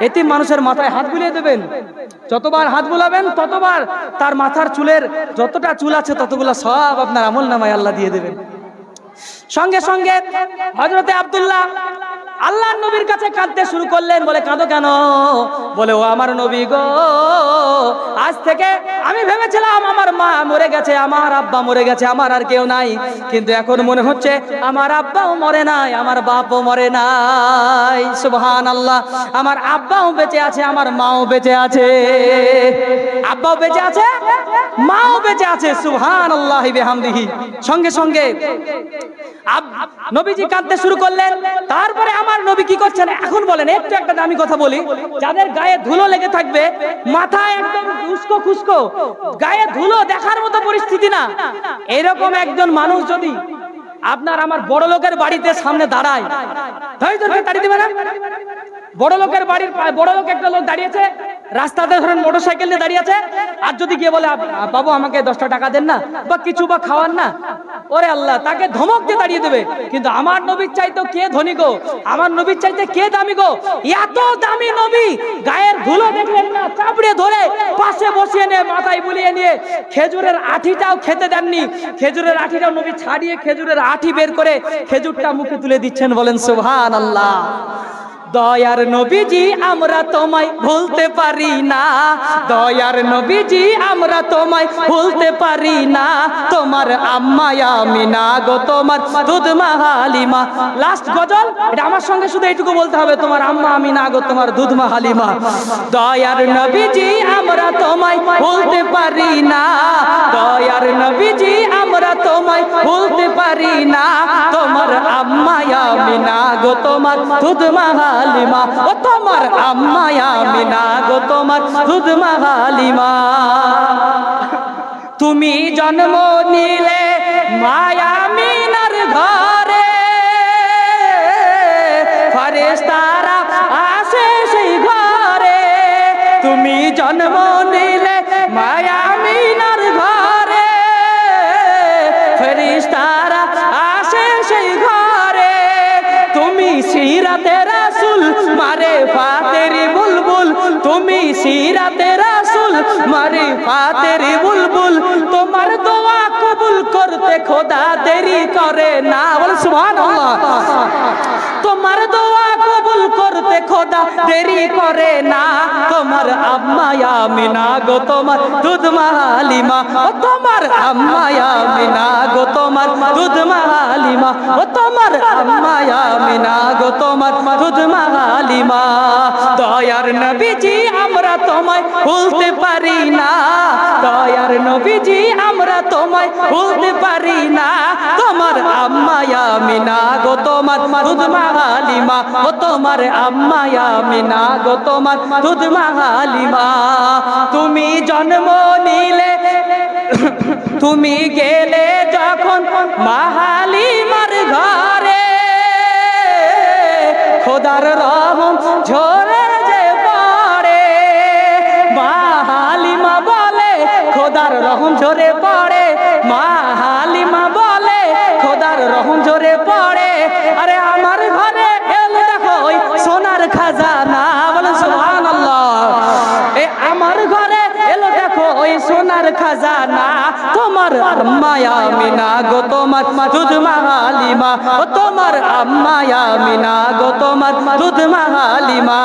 এতিম মানুষের মাথায় হাত বুলিয়ে দেবেন। যতবার হাত বুলাবেন ততবার তার মাথার চুলের যতটা চুল আছে ততগুলো সব আপনার আমলনামায় আল্লাহ দিয়ে দেবেন। সঙ্গে সঙ্গে হযরতে আব্দুল্লাহ আল্লাহর নবীর কাছে কাঁদতে শুরু করলেন। বলে, কাঁদো কেন? বলে, ও আমার নবী গো, আজ থেকে আমি ভেবেছিলাম আমার মা মরে গেছে, আমার আব্বা মরে গেছে, আমার আর কেউ নাই, কিন্তু এখন মনে হচ্ছে আমার আব্বাও মরে নাই, আমার বাপও মরে নাই। সুবহানাল্লাহ, আমার আব্বাও বেঁচে আছে, আমার মাও বেঁচে আছে। আব্বাও বেঁচে আছে, মাও বেঁচে আছে। সুবহানাল্লাহি বিহামদিহি। সঙ্গে সঙ্গে নবীজি কাঁদতে শুরু করলেন। তারপরে আমার নবী কি করছেন এখন বলেন? একটু একটা দামি কথা বলি, যাদের গায়ে ধুলো লেগে থাকবে, মাথায় একদম উস্কো খুস্কো, গায়ে ধুলো দেখার মতো পরিস্থিতি না, এরকম একজন মানুষ যদি আপনার আমার বড় লোকের বাড়িতে সামনে দাঁড়ায়, দাঁড়িয়ে দেবে না? বড় লোকের বাড়ির বড় লোক একটা লোক দাঁড়িয়েছে রাস্তাতে, ধরেন মোটরসাইকেল নিয়ে দাঁড়িয়ে আছে, আর যদি গিয়ে বলে, বাবু আমাকে 10টা টাকা দেন না, বা কিছু বা খাওয়ান না, ওরে আল্লাহ, তাকে ধমক দিয়ে দাঁড়িয়ে দেবে। কিন্তু আমার নবীর চাইতে কে ধনী গো? আমার নবীর চাইতে কে দামি গো? এত দামি নবী, গায়ের ধুলো দেখলেন না, চাপড়ে ধরে পাশে বসিয়ে নিয়ে মাথায় বুলিয়ে নিয়ে খেজুরের আঠিটাও খেতে দেননি। খেজুরের আঠিটাও নবী ছাড়িয়ে খেজুরের আঠি বের করে খেজুরটা মুখে তুলে দিচ্ছেন। বলেন সুবহানাল্লাহ। দয়ার নবীজি আমরা তোমায় ভুলতে পারি না, দয়ার নবীজি আমরা তোমায় ভুলতে পারি না, তোমার আম্মা আমিনা গো, তোমার দুধমা হালিমা। লাস্ট গজল, এটা আমার সঙ্গে শুধু এইটুকু বলতে হবে, তোমার আম্মা আমিনা গো, তোমার দুধমা হালিমা। দয়ার নবীজি আমরা তোমায় ভুলতে পারি না, দয়ার নবীজি আমরা তোমায় ভুলতে পারি না, তোমার আম্মা আমিনা গো, তোমার দুধমা হালিমা, ও তোমার আম্মা আমিনা গো, তোমার দুধমা হালিমা। তুমি জন্ম নিলে মায়া আমিনার ঘরে, ফেরেশতারা আসে সেই ঘরে। তুমি জন্ম নিলে মায়া আমিনার ঘরে, ফেরেশতারা আসে সেই ঘরে। তুমি সিরাতে রাসূল মারিফাতের বুলবুল, তুমি সিরাতে রাসূল মারিফাতের বুলবুল, তোমার দোয়া কবুল করতে খোদা দেরি করে না। বল সুবহানাল্লাহ। তোমার দোয়া কবুল করতে খোদা দেরি করে না, তোমার আম্মা আমিনা গো, তোমার দুধমা হালিমা, ও তোমার আম্মা আমিনা গো, তোমার দুধমা হালিমা, ও তোমার আম্মা আমিনা গো, তোমার দুধমা হালিমা। দয়ার নবীজি আমরা তোমায় ভুলতে পারি না, দয়ার নবীজি আমরা তোমায় ভুলতে পারি না, তোমার আম্মা আমিনা গো, তোমার দুধমা হালিমা, ও তোমার আম্মা আমিনা গো, তোমার দুধমা হালিমা। তুমি জন্ম নিলে, তুমি গেলে যখন মা হালিমার ঘরে, খোদার রহম ঝরে যে পড়ে, মা হালিমা বলে খোদার রহম ঝরে পড়ে, মা হালিমা বলে খোদার রহম ঝরে পড়ে। আরে আমার ঘরে এলো দেখো ওই সোনার খাজানা। বলেন সুবহানাল্লাহ। এ আমার ঘরে এলো দেখো ওই সোনার খাজানা, তোমার আম্মা আমিনা গো, তোমার দুধমা হালিমা, ও তোমার আম্মা আমিনা গো, তোমার দুধমা হালিমা।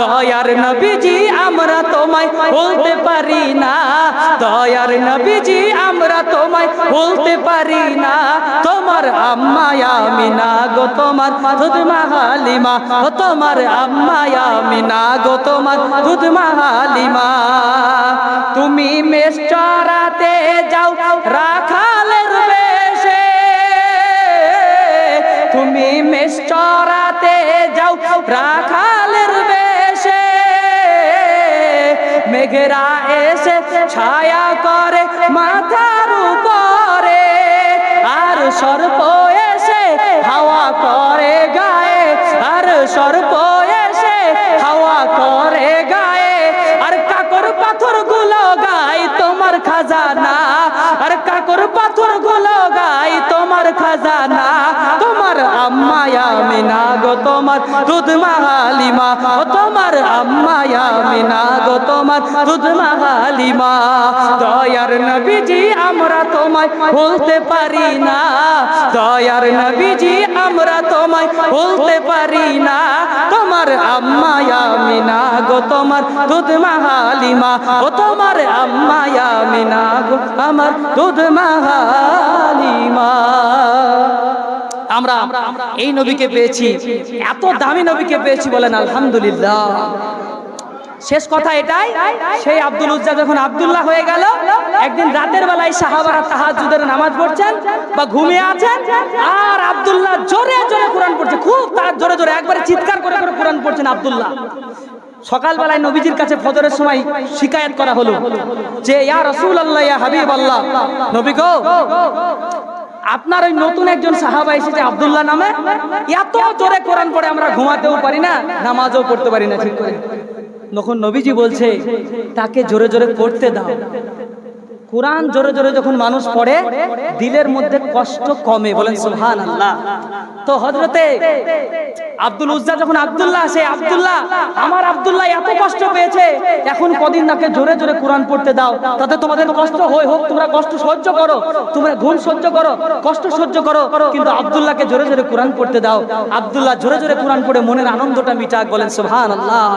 দয়ার নবীজি আমরা তোমায় ভুলতে পারি না, দয়ার নবীজি আমরা তোমায় ভুলতে পারি না, তোমার আম্মা আমিনা গো, তোমার দুধমা হালিমা, ও তোমার আম্মা আমিনা গো, তোমার দুধমা হালিমা। তুমি মেষ চরাতে যাও রাখালের বেশে, তুমি মেষ চরাতে যাও রাখালের বেশে, মেঘেরা এসে ছায়া করে মাথার উপরে, আর সর্প এসে হাওয়া করে গায়ে, আর সর্প এসে হাওয়া করে গায়ে, আর কাকর পাথর গুলো গায় তোমার খাজানা, আর কাকর পাথর গুলো গায় তোমার খাজানা, তোমার আম্মা আমিনা গো তোমার দুধ মা হালিমা, ও তোমার আম্মা আমিনা গো তোমার দুধ মা হালিমা। দয়ার নবীজি আমরা তোমায় ভুলতে পারি না, দয়ার নবীজি আমরা তোমায় ভুলতে পারি না। তোমার আম্মা আমিনা গো তোমার দুধ মা হালিমা, ও তোমার আম্মা আমিনা গো আমার দুধ মা হালিমা। আমরা এই নবীকে পেয়েছি, এত দামি নবীকে পেয়েছি, বলেন আলহামদুলিল্লাহ। শেষ কথা এটাই, সেই আব্দুল উজ্জা যখন আব্দুল্লাহ হয়ে গেল, একদিন রাতের বেলায় সাহাবারা তাহাজ্জুদের নামাজ পড়ছেন বা ঘুমিয়ে আছেন, আর আব্দুল্লাহ জোরে জোরে কোরআন পড়ছে, খুব তার জোরে জোরে একবারে চিৎকার করে করে কোরআন পড়ছেন আব্দুল্লাহ। সকালবেলায় নবীজির কাছে ফজরের সময় শিকায়াত করা হলো যে ইয়া রাসূলুল্লাহ, ইয়া হাবিবাল্লাহ, নবী গো, আপনার ওই নতুন একজন সাহাবা এসেছে আব্দুল্লাহ নামে, এত জোরে কোরআন পড়ে আমরা ঘুমাতেও পারি না, নামাজও পড়তে পারি না ঠিক করে। তখন নবীজি বলছে তাকে জোরে জোরে পড়তে দাও। কোরআন জোরে জোরে যখন মানুষ পড়ে দিলের মধ্যে কষ্ট কমে, বলেন সুবহানাল্লাহ। তো হযরতে আব্দুল উজ্জা যখন আব্দুল্লাহ, সে আব্দুল্লাহ, আমার আব্দুল্লাহ এত কষ্ট পেয়েছে, এখন কদিন তাকে জোরে জোরে কোরআন পড়তে দাও, তাতে তোমাদের কষ্ট হয় হোক, তোমরা কষ্ট সহ্য করো, তোমরা ঘুম সহ্য করো, কষ্ট সহ্য করো, কিন্তু আব্দুল্লাহকে জোরে জোরে কোরআন পড়তে দাও। আব্দুল্লাহ জোরে জোরে কোরআন পড়ে মনের আনন্দটা মিটাক, বলেন সুবহানাল্লাহ।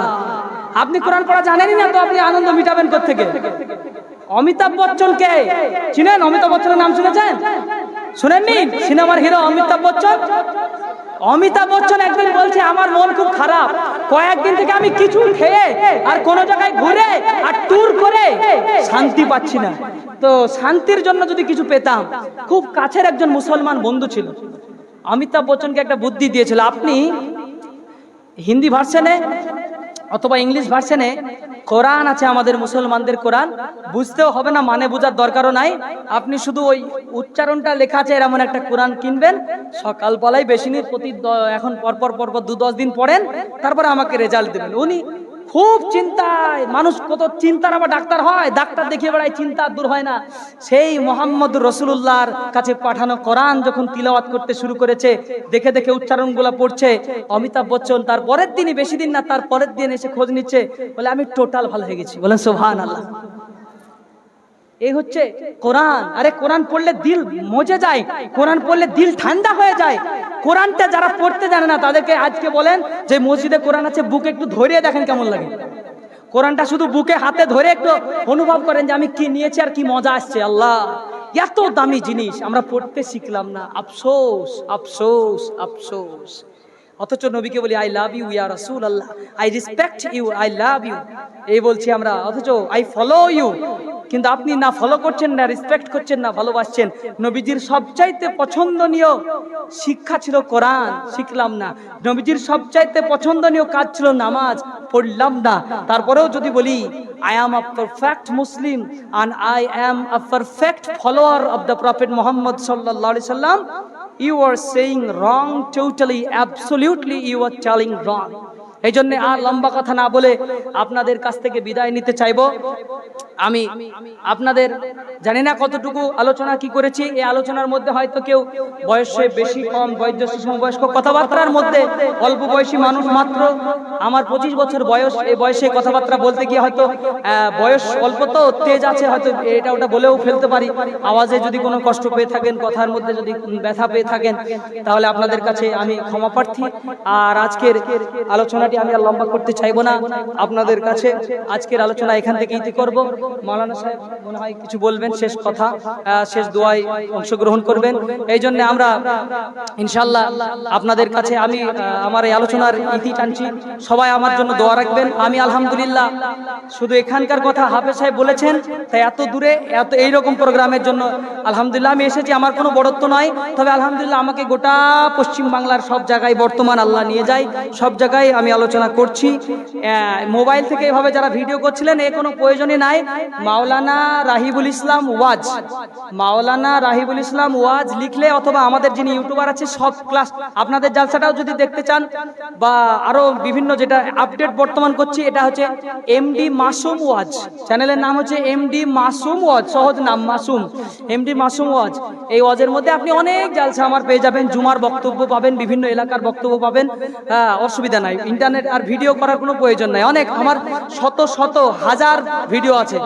আপনি কোরআন পড়া জানেনই না, তো আপনি আনন্দ মিটাবেন কোত্থেকে? অমিতাভ বচ্চনকে চিনেন? অমিতাভ বচ্চনের নাম শুনেছেন? শুনেননি? সিনেমার হিরো অমিতাভ বচ্চন। অমিতাভ বচ্চন একদিন বলছে আমার মন খুব খারাপ, কয়েকদিন থেকে আমি কিছু খেয়ে আর কোন জায়গায় ঘুরে আর ট্যুর করে শান্তি পাচ্ছি না, তো শান্তির জন্য যদি কিছু পেতাম। খুব কাছের একজন মুসলমান বন্ধু ছিল, অমিতাভ বচ্চনকে একটা বুদ্ধি দিয়েছিল, আপনি হিন্দি ভার্সনে অথবা ইংলিশ ভার্সনে কোরআন আছে, আমাদের মুসলমানদের কোরআন, বুঝতেও হবে না, মানে বোঝার দরকারও নাই, আপনি শুধু ওই উচ্চারণটা লেখা আছে এমন একটা কোরআন কিনবেন, সকালবেলায় বেশিনির প্রতি এখন পরপর 2-10 দিন পড়েন, তারপরে আমাকে রেজাল্ট দেবেন। উনি খুব চিন্তায়, মানুষ কত চিন্তার আবার ডাক্তার হয়, ডাক্তার দেখিয়ে বেড়ায়, চিন্তা দূর হয় না। সেই মুহাম্মদুর রাসূলুল্লাহর কাছে পাঠানো কোরআন যখন তিলাওয়াত করতে শুরু করেছে, দেখে দেখে উচ্চারণগুলো পড়ছে, অমিতাভ বচ্চন তার পরের দিনই, বেশি দিন না, তার পরের দিন এসে খোঁজ নিচ্ছে, বলে আমি টোটাল ভালো হয়ে গেছি, বলেন সুবহানাল্লাহ। এই হচ্ছে কোরআন। আরে কোরআন পড়লে দিল মজে যায়, কোরআন পড়লে দিল ঠান্ডা হয়ে যায়। কোরআনটা যারা পড়তে জানে না তাদেরকে আজকে বলেন যে মসজিদে কোরআন আছে, বুকে একটু ধরিয়ে দেখেন কেমন লাগে। কোরআনটা শুধু বুকে হাতে ধরে একটু অনুভব করেন যে আমি কি নিয়েছি আর কি মজা আসছে। আল্লাহ, এত দামি জিনিস আমরা পড়তে শিখলাম না, আফসোস আফসোস আফসোস। অথচ নবীকে বলি আই লাভ ইউ ইয়া রাসূলুল্লাহ, I respect you, I love you, এই বলছি আমরা, অথচ আই ফলো ইউ। কিন্তু আপনি না ফলো করছেন, না রেসপেক্ট করছেন, না ভালোবাসছেন। নবীজির সবচাইতে পছন্দনীয় শিক্ষা ছিল কোরআন, শিখলাম না। নবীজির সবচাইতে পছন্দনীয় কাজ ছিল নামাজ, পড়লাম না। তারপরেও যদি বলি I am a perfect Muslim and I am a perfect follower of the Prophet Muhammad sallallahu alaihi wasallam, you are saying wrong, totally, absolutely you are telling wrong. এই জন্য আর লম্বা কথা না বলে আপনাদের কাছ থেকে বিদায় নিতে চাইবো। আমি আপনাদের জানি না কতটুকু আলোচনা কি করেছি, এই আলোচনার মধ্যে হয়তো কেউ বয়সে বেশি কম, বয়োজ্যেষ্ঠ সমবয়স্ক, কথাবার্তার মধ্যে অল্প বয়সী মানুষ মাত্র, আমার 25 বছর বয়স, এই বয়সে কথাবার্তা বলতে গিয়ে হয়তো বয়স অল্প, তো তেজ আছে, হয়তো এটা ওটা বলেও ফেলতে পারি। আওয়াজে যদি কোনো কষ্ট পেয়ে থাকেন, কথার মধ্যে যদি ব্যথা পেয়ে থাকেন, তাহলে আপনাদের কাছে আমি ক্ষমা প্রার্থী। আর আজকের আলোচনাটি আমি আর লম্বা করতে চাইবো না, আপনাদের কাছে আজকের আলোচনা এখান থেকে ইতি করব। মাওলানা সাহেব মনে হয় কিছু বলবেন, শেষ কথা, শেষ দোয়ায় অংশগ্রহণ করবেন। এই জন্য আমরা ইনশাআল্লাহ আপনাদের কাছে আমি আমার এই আলোচনার ইতি টানছি। সবাই আমার জন্য দোয়া রাখবেন। আমি আলহামদুলিল্লাহ শুধু এখানকার কথা হাফেজ সাহেব বলেছেন, তাই এত দূরে এত এইরকম প্রোগ্রামের জন্য আলহামদুলিল্লাহ আমি এসেছি। আমার কোনো বড়ত্ব নয়, তবে আলহামদুলিল্লাহ আমাকে গোটা পশ্চিম বাংলার সব জায়গায় বর্তমান আল্লাহ নিয়ে যায়, সব জায়গায় আমি আলোচনা করছি। মোবাইল থেকে এভাবে যারা ভিডিও করছিলেন এ কোনো প্রয়োজনই নাই। মাওলানা রাহিবুল ইসলাম ওয়াজ, মাওলানা রাহিবুল ইসলাম ওয়াজ লিখলে অথবা আমাদের যিনি ইউটিউবার আছে সব ক্লাস, আপনাদের জালসাটাও যদি দেখতে চান বা আরো বিভিন্ন যেটা আপডেট বর্তমান করছি, এটা হচ্ছে এমডি মাসুম ওয়াজ, চ্যানেলের নাম হচ্ছে এমডি মাসুম ওয়াজ, সহজ নাম মাসুম, এমডি মাসুম ওয়াজ। এই ওয়াজের মধ্যে আপনি অনেক জালসা আমার পেয়ে যাবেন, জুমার বক্তব্য পাবেন, বিভিন্ন এলাকার বক্তব্য পাবেন, অসুবিধা নাই। ইন্টারনেট আর ভিডিও করার কোনো প্রয়োজন নাই, অনেক আমার শত শত হাজার ভিডিও আছে,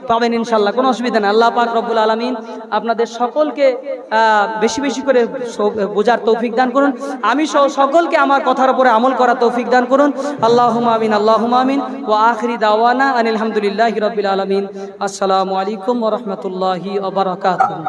পাবেন ইনশাল্লাহ, কোনো অসুবিধা নেই। আল্লাহ পাক রব্বুল আলামিন আপনাদের সকলকে বেশি বেশি করে বোঝার তৌফিক দান করুন। আমি সকলকে আমার কথার উপরে আমল করার তৌফিক দান করুন। আল্লাহুম্মা আমিন, আল্লাহুম্মা আমিন। ওয়া আখিরি দাওয়ানা আনিল হামদুলিল্লাহি রাব্বিল আলামিন। আসসালামু আলাইকুম ওয়া রাহমাতুল্লাহি ওয়া বারাকাতুহু।